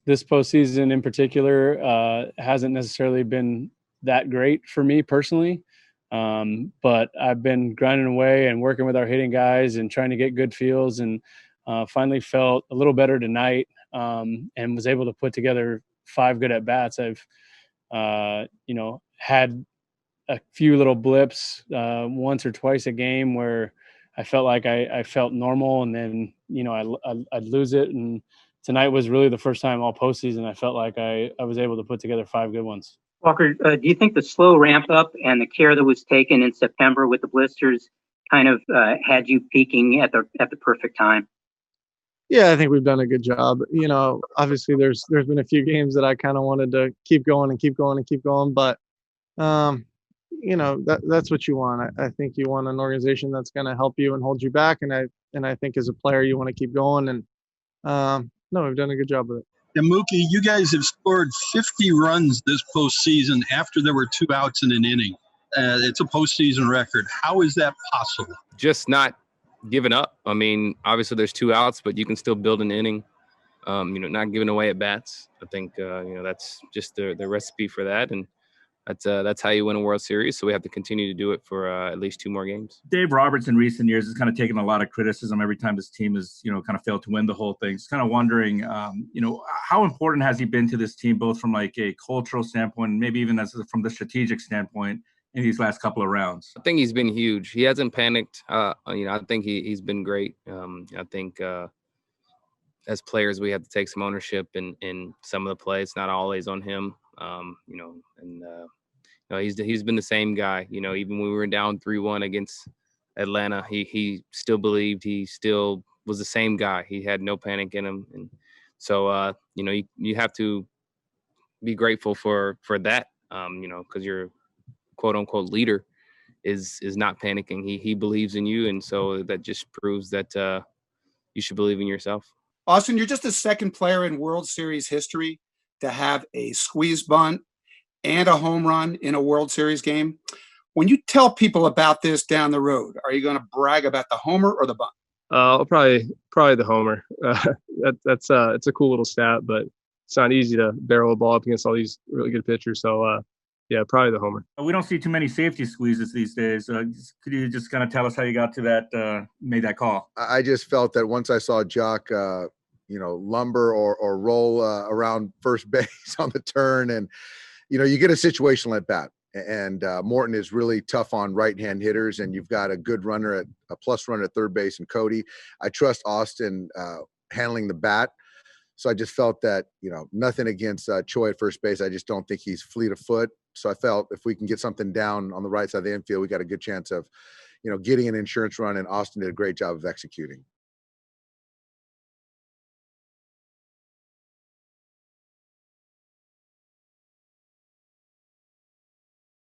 this postseason in particular hasn't necessarily been that great for me personally. But I've been grinding away and working with our hitting guys and trying to get good feels, and finally felt a little better tonight, and was able to put together 5 good at bats. I've, had a few little blips once or twice a game where I felt like I felt normal, and then, I'd lose it. And tonight was really the first time all postseason I felt like I was able to put together 5 good ones. Walker, do you think the slow ramp up and the care that was taken in September with the blisters kind of had you peaking at the perfect time? Yeah, I think we've done a good job. Obviously there's been a few games that I kind of wanted to keep going, but that's what you want. I think you want an organization that's going to help you and hold you back, and I think as a player you want to keep going, and no, we've done a good job with it. And Mookie, you guys have scored 50 runs this postseason after there were 2 outs in an inning. It's a postseason record. How is that possible? Just not giving up. I mean, obviously there's 2 outs, but you can still build an inning. Not giving away at bats. I think that's just the recipe for that, and that's how you win a World Series. So we have to continue to do it for at least 2 more games. Dave Roberts in recent years has kind of taken a lot of criticism every time this team has, kind of failed to win the whole thing. Just kind of wondering, how important has he been to this team, both from like a cultural standpoint, maybe even from the strategic standpoint in these last couple of rounds? I think he's been huge. He hasn't panicked. I think he's been great. I think as players, we have to take some ownership in some of the plays. Not always on him. He's been the same guy. Even when we were down 3-1 against Atlanta, he still believed. He still was the same guy. He had no panic in him, and so you have to be grateful for that. Because your quote unquote leader is not panicking. He believes in you, and so that just proves that you should believe in yourself. Austin, you're just the second player in World Series history to have a squeeze bunt and a home run in a World Series game. When you tell people about this down the road, are you going to brag about the homer or the bunt? Probably the homer. It's a cool little stat, but it's not easy to barrel a ball up against all these really good pitchers. So yeah, probably the homer. We don't see too many safety squeezes these days. Could you just kind of tell us how you got to that, made that call? I just felt that once I saw Jock, lumber or roll around first base on the turn, and you get a situational at bat, and Morton is really tough on right-hand hitters, and you've got a good runner a plus runner at third base, and Cody. I trust Austin handling the bat. So I just felt that, nothing against Choi at first base. I just don't think he's fleet of foot. So I felt if we can get something down on the right side of the infield, we got a good chance of, getting an insurance run, and Austin did a great job of executing.